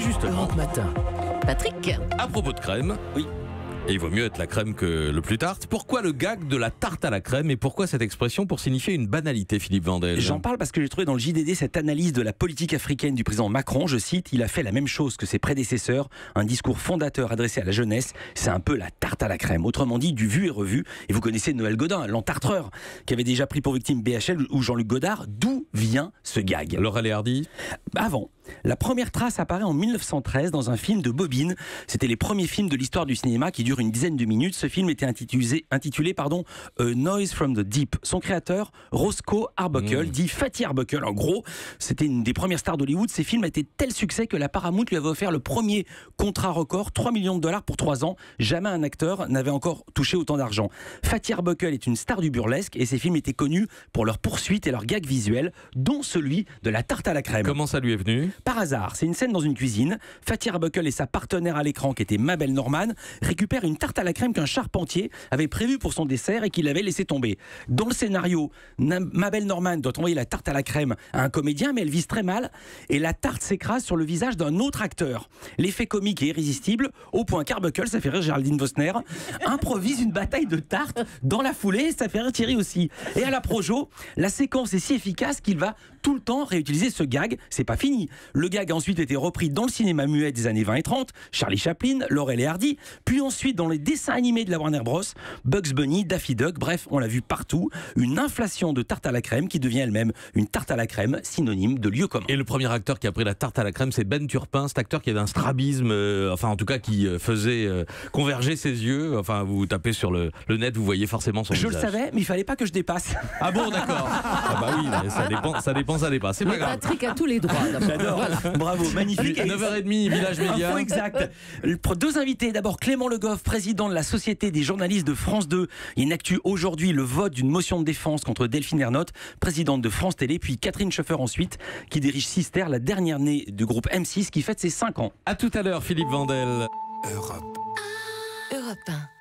justement, Europe Matin. Patrick. à propos de crème, Oui. et il vaut mieux être la crème que le plus tarte, pourquoi le gag de la tarte à la crème et pourquoi cette expression pour signifier une banalité, Philippe Vandel? J'en parle parce que j'ai trouvé dans le JDD cette analyse de la politique africaine du président Macron. Je cite, il a fait la même chose que ses prédécesseurs, un discours fondateur adressé à la jeunesse. C'est un peu la tarte à la crème. Autrement dit, du vu et revu. Et vous connaissez Noël Godin, l'entartreur, qui avait déjà pris pour victime BHL ou Jean-Luc Godard. D'où vient ce gag? Laurel et Hardy? Avant. La première trace apparaît en 1913 dans un film de Bobine. C'était les premiers films de l'histoire du cinéma qui durent une dizaine de minutes. Ce film était intitulé A Noise from the Deep. Son créateur, Roscoe Arbuckle, dit Fatty Arbuckle. En gros, c'était une des premières stars d'Hollywood. Ces films étaient tel succès que la Paramount lui avait offert le premier contrat record, 3 millions de dollars pour 3 ans. Jamais un acteur n'avait encore touché autant d'argent. Fatty Arbuckle est une star du burlesque et ses films étaient connus pour leurs poursuites et leurs gags visuels, dont celui de la tarte à la crème. Comment ça lui est venu? Par hasard, c'est une scène dans une cuisine. Fatty Arbuckle et sa partenaire à l'écran, qui était Mabel Normand, récupèrent une tarte à la crème qu'un charpentier avait prévue pour son dessert et qu'il avait laissé tomber. Dans le scénario, Mabel Normand doit envoyer la tarte à la crème à un comédien, mais elle vise très mal et la tarte s'écrase sur le visage d'un autre acteur. L'effet comique est irrésistible, au point qu'Arbuckle, ça fait rire Géraldine Vosner, improvise une bataille de tartes dans la foulée, ça fait rire Thierry aussi. Et à la Projo, la séquence est si efficace qu'il va tout le temps réutiliser ce gag. C'est pas fini. Le gag a ensuite été repris dans le cinéma muet des années 20 et 30, Charlie Chaplin, Laurel et Hardy, puis ensuite dans les dessins animés de la Warner Bros, Bugs Bunny, Daffy Duck, bref, on l'a vu partout, une inflation de tarte à la crème qui devient elle-même une tarte à la crème, synonyme de lieu commun. Et le premier acteur qui a pris la tarte à la crème, c'est Ben Turpin, cet acteur qui avait un strabisme, enfin en tout cas qui faisait converger ses yeux. Enfin, vous tapez sur le net, vous voyez forcément son Je visage. le savais, mais il fallait pas que je dépasse. Ah bon, d'accord. Ah bah oui, mais ça dépasse. C'est pas Mais grave. Patrick a tous les droits. d'abord. J'adore. Voilà. Bravo, magnifique. 9h30, Village Média. Info exact. Deux invités. D'abord, Clément Le Goff, président de la Société des journalistes de France 2. Il y a une actu aujourd'hui, le vote d'une motion de défense contre Delphine Ernotte, présidente de France Télé. Puis Catherine Schoeffer ensuite, qui dirige Sister, la dernière née du groupe M6, qui fête ses 5 ans. À tout à l'heure, Philippe Vandel. Europe 1.